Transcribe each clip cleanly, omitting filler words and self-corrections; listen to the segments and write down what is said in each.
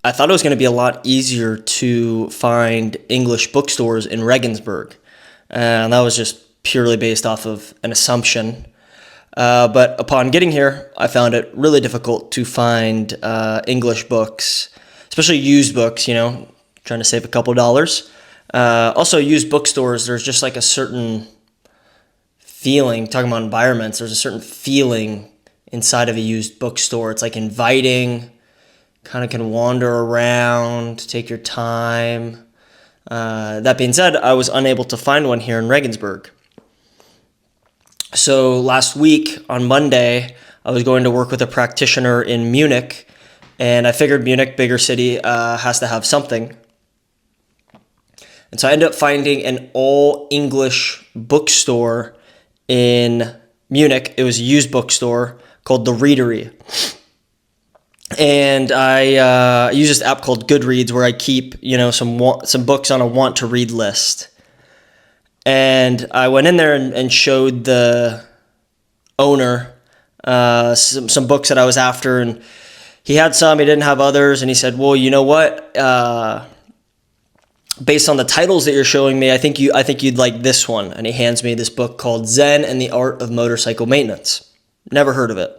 I thought it was going to be a lot easier to find English bookstores in Regensburg. And that was just purely based off of an assumption. But upon getting here, I found it really difficult to find English books, especially used books, trying to save a couple dollars. Also, used bookstores, there's just like a certain feeling, talking about environments, there's a certain feeling inside of a used bookstore. It's like inviting, kind of can wander around, take your time. That being said, I was unable to find one here in Regensburg. So last week on Monday, I was going to work with a practitioner in Munich, and I figured Munich, bigger city, has to have something. And so I ended up finding an all-English bookstore in Munich. It was a used bookstore called The Readery. And I use this app called Goodreads where I keep, some books on a want-to-read list. And I went in there and showed the owner some books that I was after, and he had some, he didn't have others, and he said, well, you know what, based on the titles that you're showing me, I think you'd like this one. And he hands me this book called Zen and the Art of Motorcycle Maintenance. Never heard of it.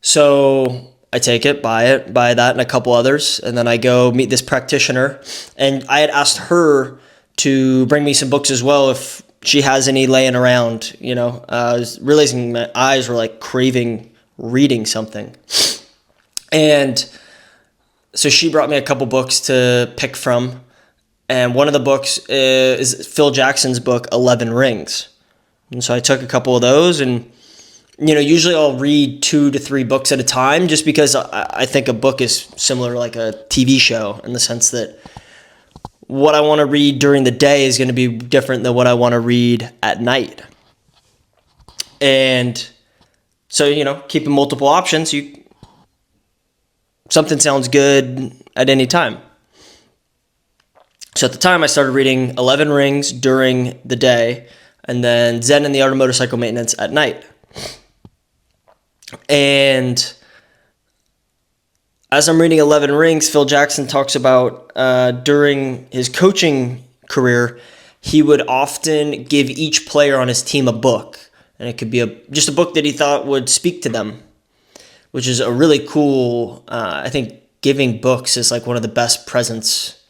So I take it, buy that and a couple others, and then I go meet this practitioner, and I had asked her to bring me some books as well if she has any laying around. I was realizing my eyes were like craving reading something. And so she brought me a couple books to pick from, and one of the books is Phil Jackson's book, 11 Rings. And so I took a couple of those, and usually I'll read 2 to 3 books at a time, just because I think a book is similar to like a TV show, in the sense that what I want to read during the day is going to be different than what I want to read at night. And so, keeping multiple options, something sounds good at any time. So at the time, I started reading 11 Rings during the day, and then Zen and the Art of Motorcycle Maintenance at night. And as I'm reading 11 Rings, Phil Jackson talks about during his coaching career, he would often give each player on his team a book. And it could be just a book that he thought would speak to them, which is a really cool, I think giving books is like one of the best presents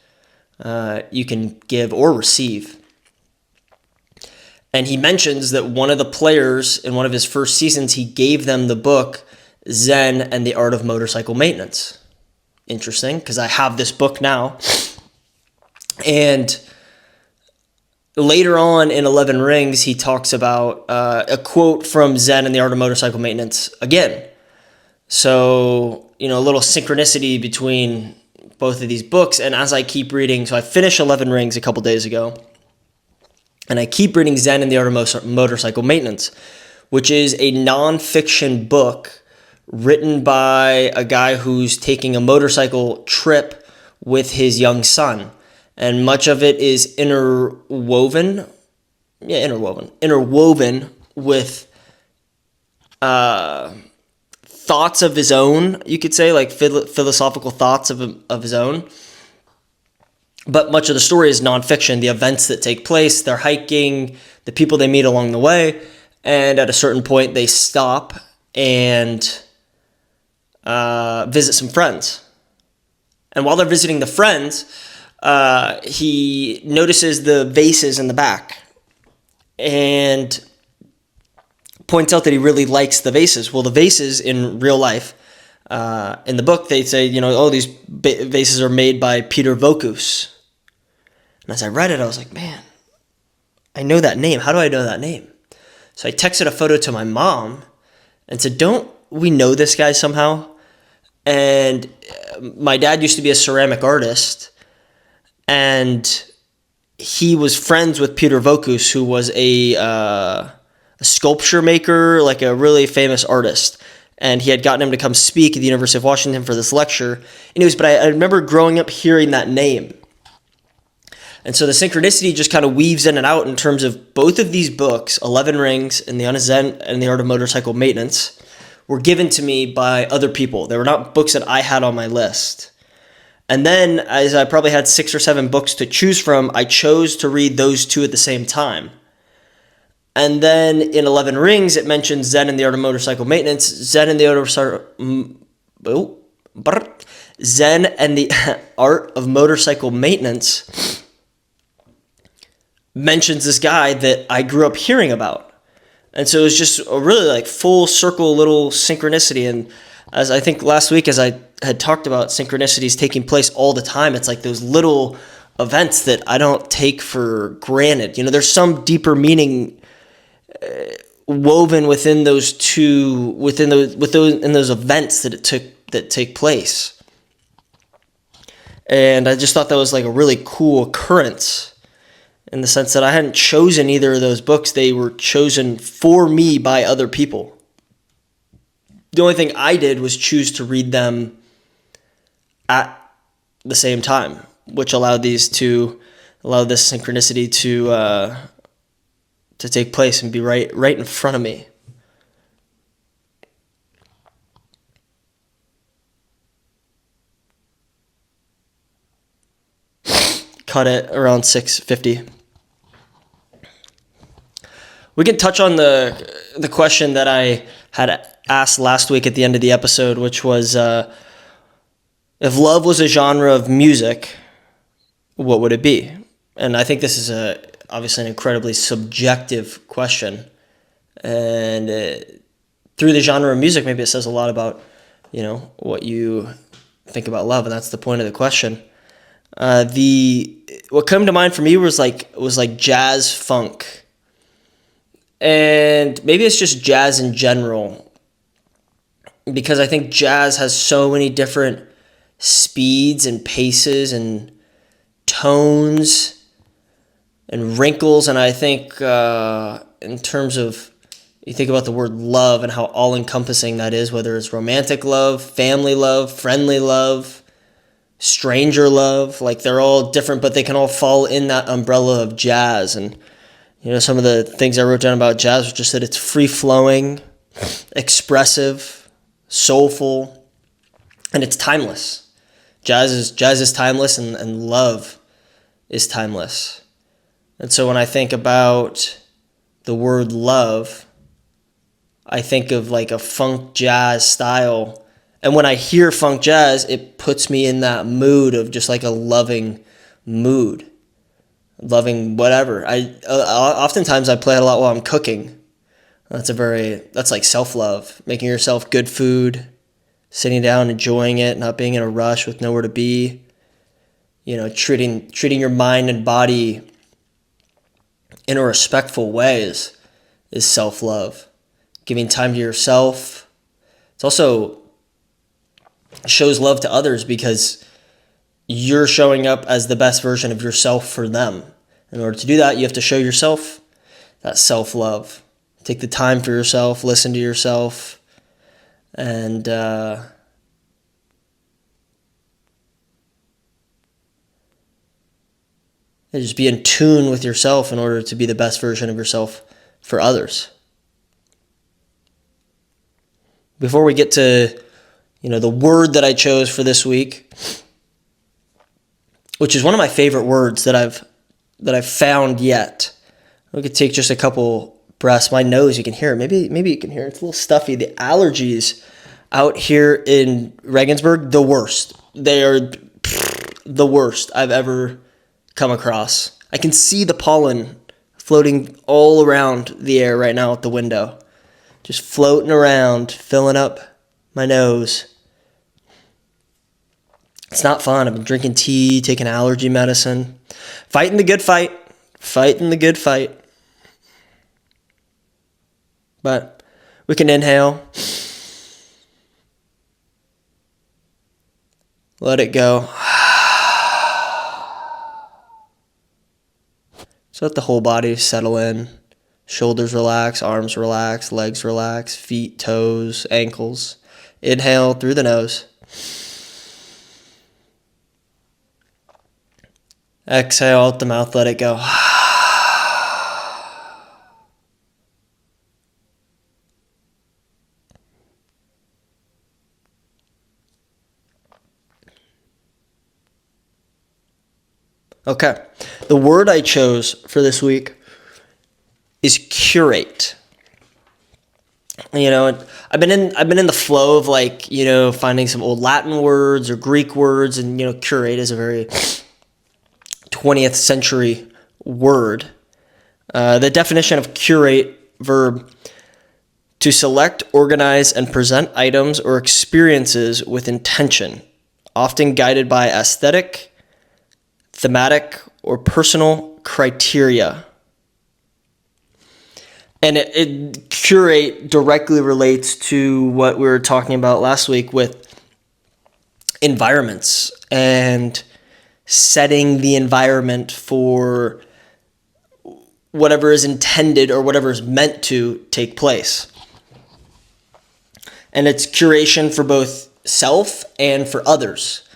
you can give or receive. And he mentions that one of the players in one of his first seasons, he gave them the book Zen and the Art of Motorcycle Maintenance. Interesting, because I have this book now. And later on in 11 Rings, he talks about a quote from Zen and the Art of Motorcycle Maintenance again. So, a little synchronicity between both of these books. And as I keep reading, so I finished 11 Rings a couple days ago, and I keep reading Zen and the Art of Motorcycle Maintenance, which is a nonfiction book written by a guy who's taking a motorcycle trip with his young son. And much of it is interwoven with thoughts of his own, you could say, like philosophical thoughts of his own. But much of the story is nonfiction, the events that take place, they're hiking, the people they meet along the way, and at a certain point they stop and visit some friends. And while they're visiting the friends, he notices the vases in the back and points out that he really likes the vases. Well, the vases in real life, in the book, they say, these vases are made by Peter Vokus. And as I read it, I was like, man, I know that name. How do I know that name? So I texted a photo to my mom and said, don't we know this guy somehow? And my dad used to be a ceramic artist, and he was friends with Peter Vokus, who was a sculpture maker, like a really famous artist. And he had gotten him to come speak at the University of Washington for this lecture. Anyways, but I remember growing up hearing that name. And so the synchronicity just kind of weaves in and out in terms of both of these books, 11 Rings and the Zen and the Art of Motorcycle Maintenance, were given to me by other people. They were not books that I had on my list. And then, as I probably had 6 or 7 books to choose from, I chose to read those two at the same time. And then in 11 Rings, it mentions Zen and the Art of Motorcycle Maintenance. Zen and the Art of Motorcycle Maintenance mentions this guy that I grew up hearing about. And so it was just a really like full circle little synchronicity. And as I think last week, as I had talked about synchronicities taking place all the time, it's like those little events that I don't take for granted. There's some deeper meaning woven within those events that take place. And I just thought that was like a really cool occurrence, in the sense that I hadn't chosen either of those books. They were chosen for me by other people. The only thing I did was choose to read them at the same time, which allowed this synchronicity to take place and be right in front of me. Cut it around 6:50. We can touch on the question that I had asked last week at the end of the episode, which was, if love was a genre of music, what would it be? And I think this is obviously an incredibly subjective question. And through the genre of music, maybe it says a lot about, what you think about love, and that's the point of the question. What came to mind for me was like jazz funk. And maybe it's just jazz in general, because I think jazz has so many different speeds and paces and tones and wrinkles. And I think in terms of, you think about the word love and how all-encompassing that is, whether it's romantic love, family love, friendly love, stranger love, like they're all different, but they can all fall in that umbrella of jazz. And some of the things I wrote down about jazz was just that it's free-flowing, expressive, soulful, and it's timeless. Jazz is timeless, and love is timeless. And so when I think about the word love, I think of like a funk jazz style. And when I hear funk jazz, it puts me in that mood of just like a loving mood. Loving whatever. Oftentimes I play it a lot while I'm cooking. That's like self-love, making yourself good food, sitting down, enjoying it, not being in a rush with nowhere to be. Treating your mind and body in a respectful way is self-love. Giving time to yourself. It's also shows love to others, because you're showing up as the best version of yourself for them. In order to do that, you have to show yourself that self-love. Take the time for yourself, listen to yourself, and just be in tune with yourself in order to be the best version of yourself for others. Before we get to, the word that I chose for this week, which is one of my favorite words that I've found yet. We could take just a couple breaths. My nose, you can hear it. Maybe you can hear it. It's a little stuffy. The allergies out here in Regensburg, the worst. They are the worst I've ever come across. I can see the pollen floating all around the air right now at the window. Just floating around, filling up my nose. It's not fun. I've been drinking tea, taking allergy medicine. Fighting the good fight. Fighting the good fight. But we can inhale. Let it go. So let the whole body settle in. Shoulders relax, arms relax, legs relax, feet, toes, ankles. Inhale through the nose. Exhale out the mouth, let it go. Okay. The word I chose for this week is curate. I've been in the flow of finding some old Latin words or Greek words, and curate is a very 20th century word. The definition of curate: verb, to select, organize, and present items or experiences with intention, often guided by aesthetic, thematic, or personal criteria. And it curate directly relates to what we were talking about last week with environments and setting the environment for whatever is intended or whatever is meant to take place. And it's curation for both self and for others.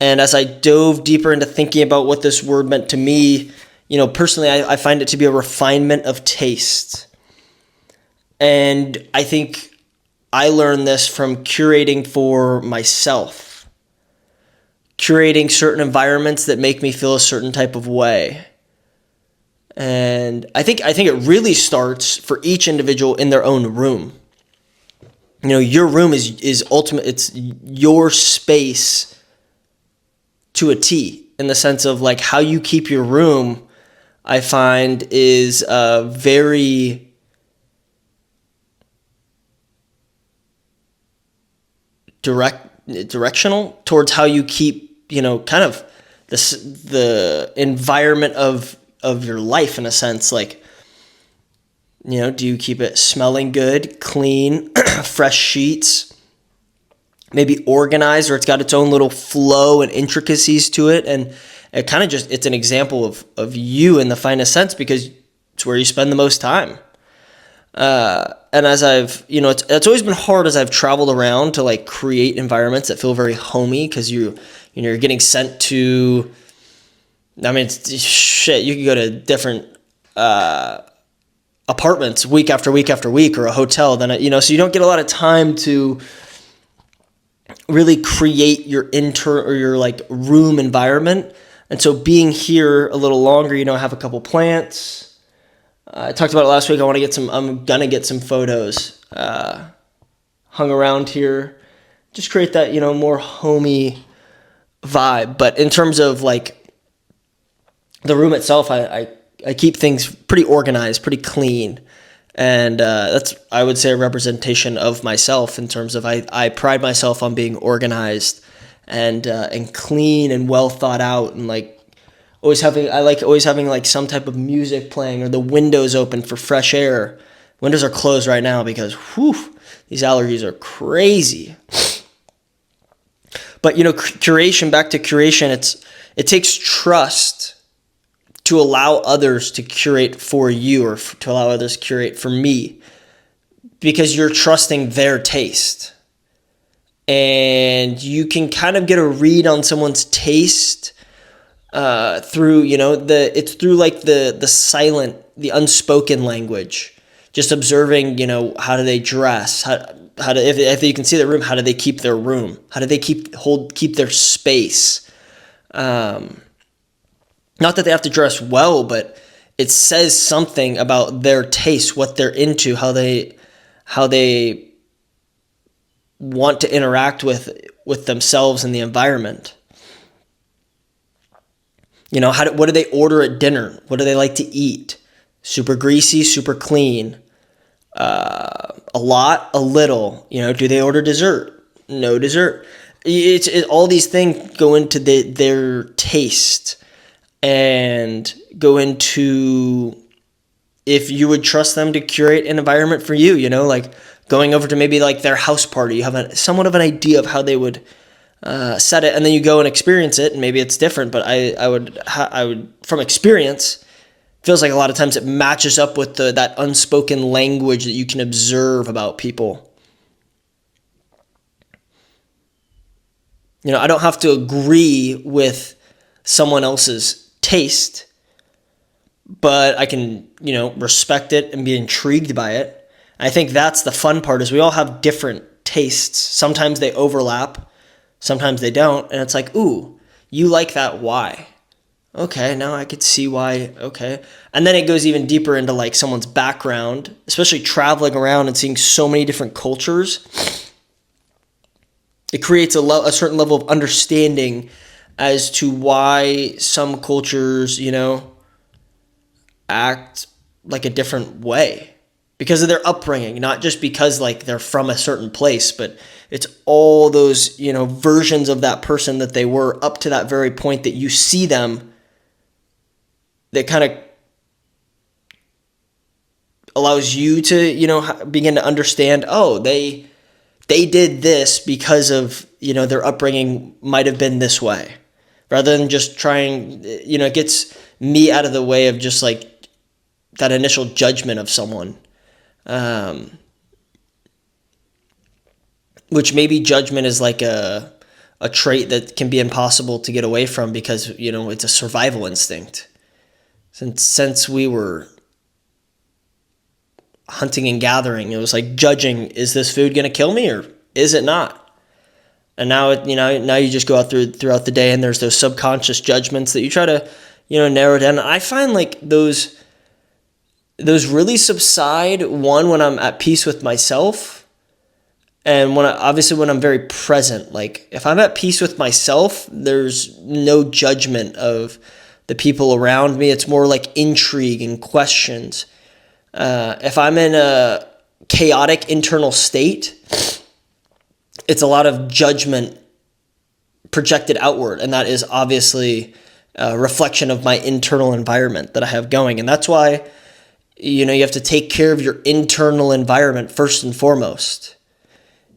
And as I dove deeper into thinking about what this word meant to me, personally, I find it to be a refinement of taste. And I think I learned this from curating for myself. Curating certain environments that make me feel a certain type of way. And I think it really starts for each individual in their own room. Your room is ultimate. It's your space to a T, in the sense of how you keep your room, I find, is very directional towards how you keep, kind of the environment of your life, in a sense. Do you keep it smelling good, clean, fresh sheets, maybe organized, or it's got its own little flow and intricacies to it? And it kind of it's an example of you in the finest sense, because it's where you spend the most time. And as I've, it's always been hard as I've traveled around to create environments that feel very homey, because you're getting sent to, shit, you can go to different apartments week after week after week, or a hotel, then so you don't get a lot of time to really create your room environment. And so being here a little longer, I have a couple plants. I talked about it last week. I'm gonna get some photos hung around here, just create that more homey vibe. But in terms of the room itself, I keep things pretty organized, pretty clean, and that's, I would say, a representation of myself, in terms of I pride myself on being organized and clean and well thought out, and always having some type of music playing, or the windows open for fresh air. Windows are closed right now because these allergies are crazy. But back to curation, it takes trust to allow others to curate for you, or to allow others to curate for me, because you're trusting their taste. And you can kind of get a read on someone's taste through, it's through the silent, the unspoken language, just observing, how do they dress? How do, if you can see their room, how do they keep their room? How do they keep their space? Not that they have to dress well, but it says something about their taste, what they're into, how they want to interact with themselves and the environment. What do they order at dinner? What do they like to eat? Super greasy, super clean, a lot, a little. Do they order dessert? No dessert. All these things go into their taste, and go into if you would trust them to curate an environment for you. Going over to maybe their house party, you have somewhat of an idea of how they would set it, and then you go and experience it, and maybe it's different. But I would from experience, feels like a lot of times it matches up with that unspoken language that you can observe about people. I don't have to agree with someone else's taste, but I can, respect it and be intrigued by it. I think that's the fun part, is we all have different tastes. Sometimes they overlap, sometimes they don't. And it's ooh, you like that, why? Okay, now I could see why. Okay. And then it goes even deeper into like someone's background, especially traveling around and seeing so many different cultures. It creates a certain level of understanding as to why some cultures, act like a different way because of their upbringing, not just because like they're from a certain place, but it's all those, versions of that person that they were up to that very point that you see them, that kind of allows you to, begin to understand, oh, they did this because of, their upbringing might have been this way, rather than just trying, it gets me out of the way of just like that initial judgment of someone, which maybe judgment is like a trait that can be impossible to get away from because, it's a survival instinct. Since we were hunting and gathering, it was like judging, is this food going to kill me or is it not? And now, now you just go out throughout the day and there's those subconscious judgments that you try to, narrow down. I find like those really subside, one, when I'm at peace with myself, and when I'm very present. Like if I'm at peace with myself, there's no judgment of the people around me. It's more like intrigue and questions. If I'm in a chaotic internal state, it's a lot of judgment projected outward, and that is obviously a reflection of my internal environment that I have going. And that's why, you have to take care of your internal environment first and foremost.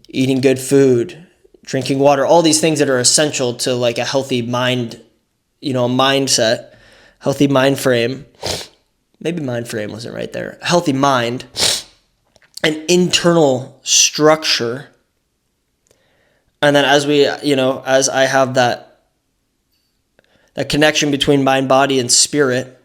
Eating good food, drinking water, all these things that are essential to like a healthy mind, a mindset, healthy mind frame. Maybe mind frame wasn't right there. A healthy mind, an internal structure. And then as as I have that connection between mind, body, and spirit,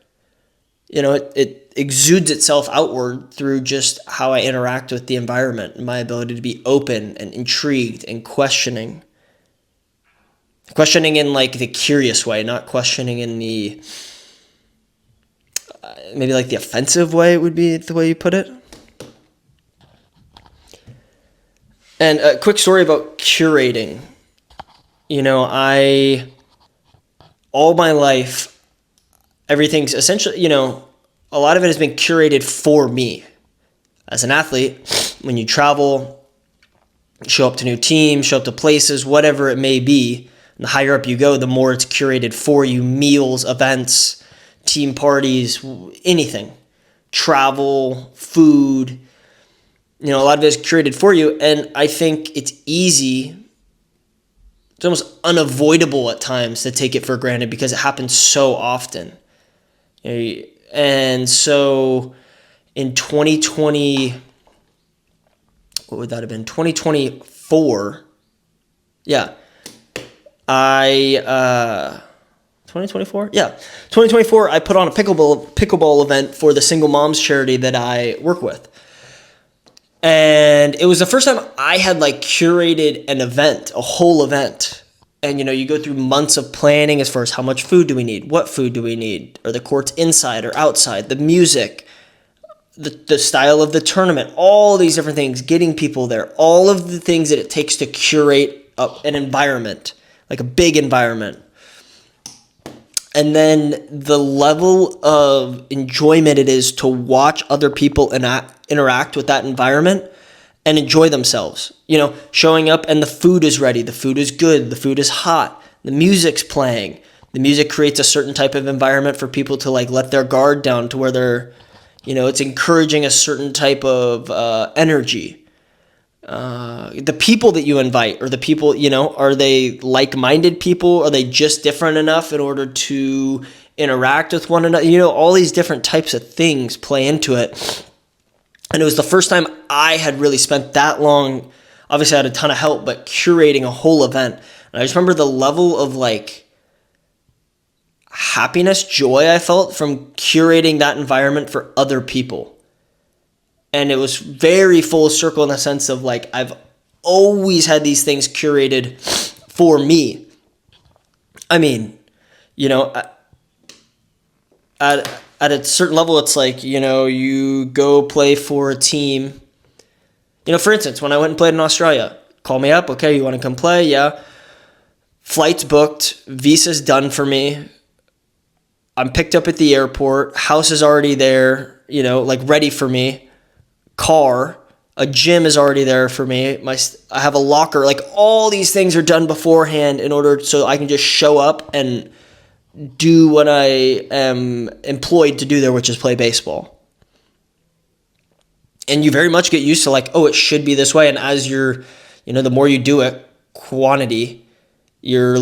it exudes itself outward through just how I interact with the environment and my ability to be open and intrigued and questioning. Questioning in like the curious way, not questioning in the maybe like the offensive way would be the way you put it. And a quick story about curating. All my life, everything's essentially, a lot of it has been curated for me. As an athlete, when you travel, show up to new teams, show up to places, whatever it may be, and the higher up you go, the more it's curated for you. Meals, events, team parties, anything. Travel, food, a lot of it is curated for you. And I think it's easy, it's almost unavoidable at times to take it for granted because it happens so often. And so in 2020, what would that have been? 2024. Yeah. 2024? Yeah. 2024, I put on a pickleball event for the Single Moms charity that I work with. And it was the first time I had like curated an event, a whole event. And, you go through months of planning as far as how much food do we need? What food do we need? Are the courts inside or outside? The music, the style of the tournament, all these different things, getting people there, all of the things that it takes to curate an environment, like a big environment. And then the level of enjoyment it is to watch other people interact with that environment and enjoy themselves. Showing up and the food is ready, the food is good, the food is hot, the music's playing. The music creates a certain type of environment for people to like let their guard down to where they're, it's encouraging a certain type of energy. The people that you invite, or the people, are they like-minded people? Are they just different enough in order to interact with one another? All these different types of things play into it. And it was the first time I had really spent that long, obviously I had a ton of help, but curating a whole event. And I just remember the level of like happiness, joy I felt from curating that environment for other people. And it was very full circle in the sense of like, I've always had these things curated for me. I mean, at a certain level, it's like, you go play for a team. For instance, when I went and played in Australia, call me up. Okay, you want to come play? Yeah. Flights booked. Visa's done for me. I'm picked up at the airport. House is already there, like ready for me. Car. A gym is already there for me. I have a locker. Like, all these things are done beforehand in order so I can just show up and do what I am employed to do there, which is play baseball. And you very much get used to, like, oh, it should be this way. And as you're, the more you do it, quantity, your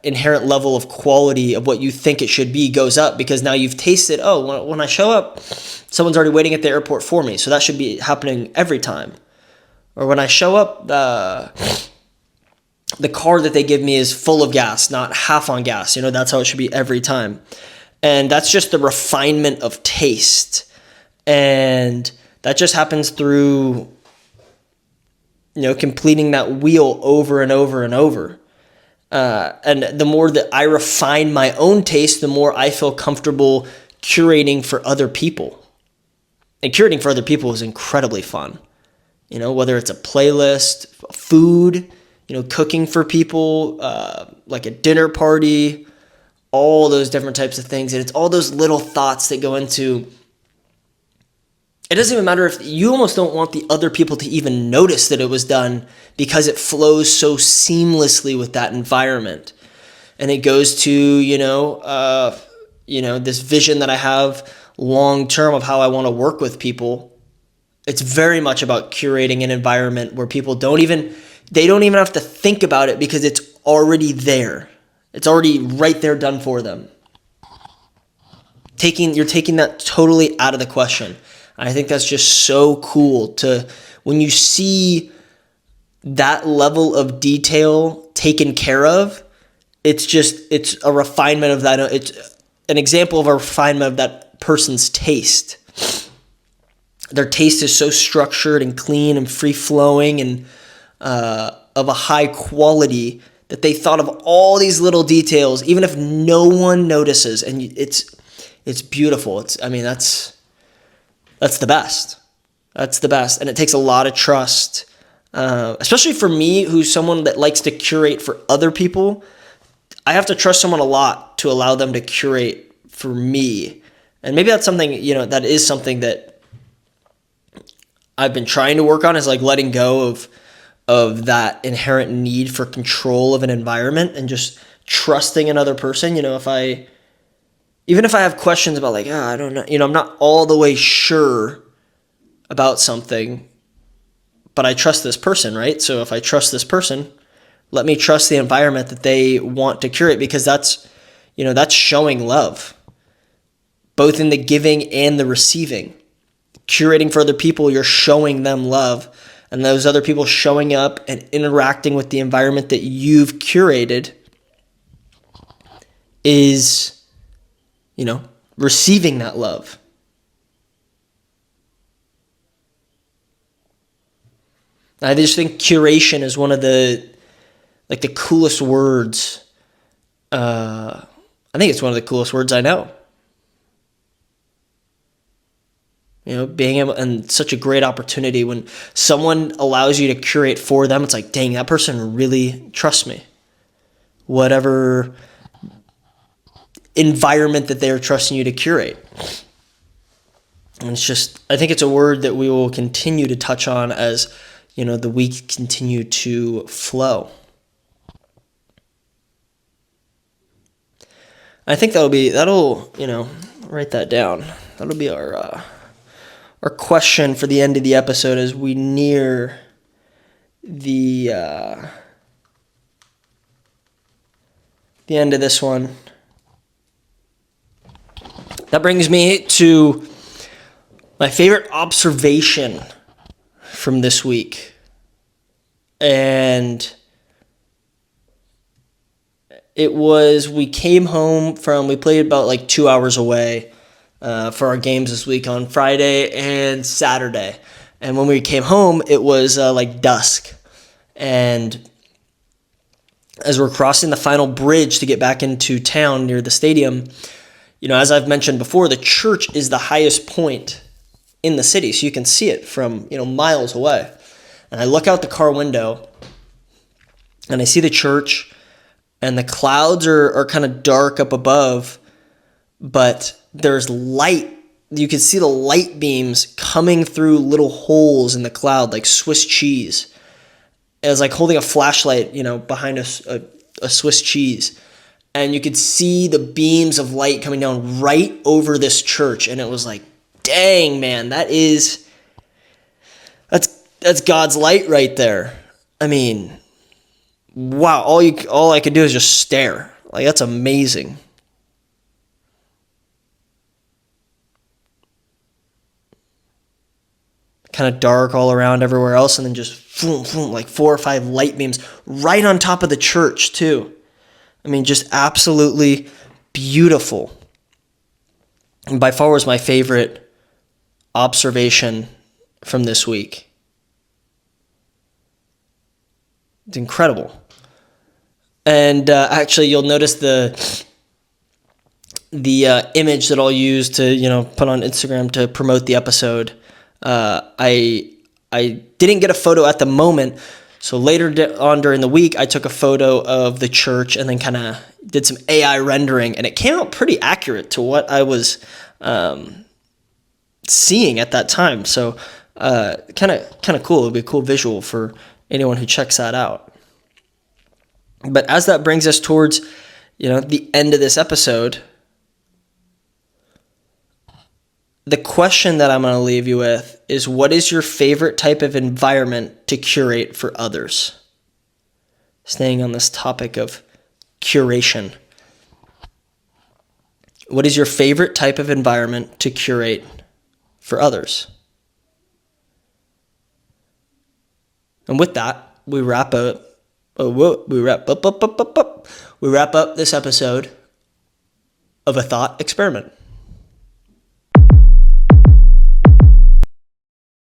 inherent level of quality of what you think it should be goes up, because now you've tasted, oh, when I show up, someone's already waiting at the airport for me, so that should be happening every time. Or when I show up, the car that they give me is full of gas, not half on gas. That's how it should be every time. And that's just the refinement of taste. And that just happens through completing that wheel over and over and over. And the more that I refine my own taste, the more I feel comfortable curating for other people. And curating for other people is incredibly fun. Whether it's a playlist, food, cooking for people, like a dinner party, all those different types of things. And it's all those little thoughts that go into. It doesn't even matter if you almost don't want the other people to even notice that it was done, because it flows so seamlessly with that environment. And it goes to, this vision that I have long term of how I want to work with people. It's very much about curating an environment where people don't even have to think about it, because it's already there. It's already right there, done for them. You're taking that totally out of the question. I think that's just so cool when you see that level of detail taken care of. It's a refinement of that. It's an example of a refinement of that person's taste. Their taste is so structured and clean and free flowing and of a high quality that they thought of all these little details, even if no one notices. And it's beautiful. That's the best. That's the best. And it takes a lot of trust, especially for me, who's someone that likes to curate for other people. I have to trust someone a lot to allow them to curate for me. And maybe that's something, that is something that I've been trying to work on, is like letting go of that inherent need for control of an environment and just trusting another person. Even if I have questions about, like, I don't know, I'm not all the way sure about something, but I trust this person, right? So if I trust this person, let me trust the environment that they want to curate, because that's showing love, both in the giving and the receiving. Curating for other people, you're showing them love, and those other people showing up and interacting with the environment that you've curated is receiving that love. I just think curation is one of the coolest words. I think it's one of the coolest words I know. Being able, and such a great opportunity when someone allows you to curate for them. It's like, dang, that person really trusts me. Whatever environment that they're trusting you to curate. And I think it's a word that we will continue to touch on as, the weeks continue to flow. I think that'll, write that down. That'll be our question for the end of the episode as we near the end of this one. That brings me to my favorite observation from this week. And we came home we played about 2 hours away for our games this week on Friday and Saturday. And when we came home, it was dusk. And as we're crossing the final bridge to get back into town near the stadium, as I've mentioned before, the church is the highest point in the city, so you can see it from, miles away. And I look out the car window and I see the church, and the clouds are kind of dark up above, but there's light. You can see the light beams coming through little holes in the cloud like Swiss cheese. It was like holding a flashlight, behind a Swiss cheese. And you could see the beams of light coming down right over this church. And it was like, dang, man, that's God's light right there. I mean, wow, all I could do is just stare. Like, that's amazing. Kind of dark all around everywhere else, and then just boom, boom, like 4 or 5 light beams right on top of the church too. I mean, just absolutely beautiful. And by far was my favorite observation from this week. It's incredible. And actually, you'll notice the image that I'll use to put on Instagram to promote the episode. I didn't get a photo at the moment, so later on during the week, I took a photo of the church and then kind of did some AI rendering, and it came out pretty accurate to what I was seeing at that time. So kind of cool. It'll be a cool visual for anyone who checks that out. But as that brings us towards the end of this episode, the question that I'm going to leave you with is, what is your favorite type of environment to curate for others? Staying on this topic of curation. What is your favorite type of environment to curate for others? And with that, we wrap up this episode of A Thought Experiment.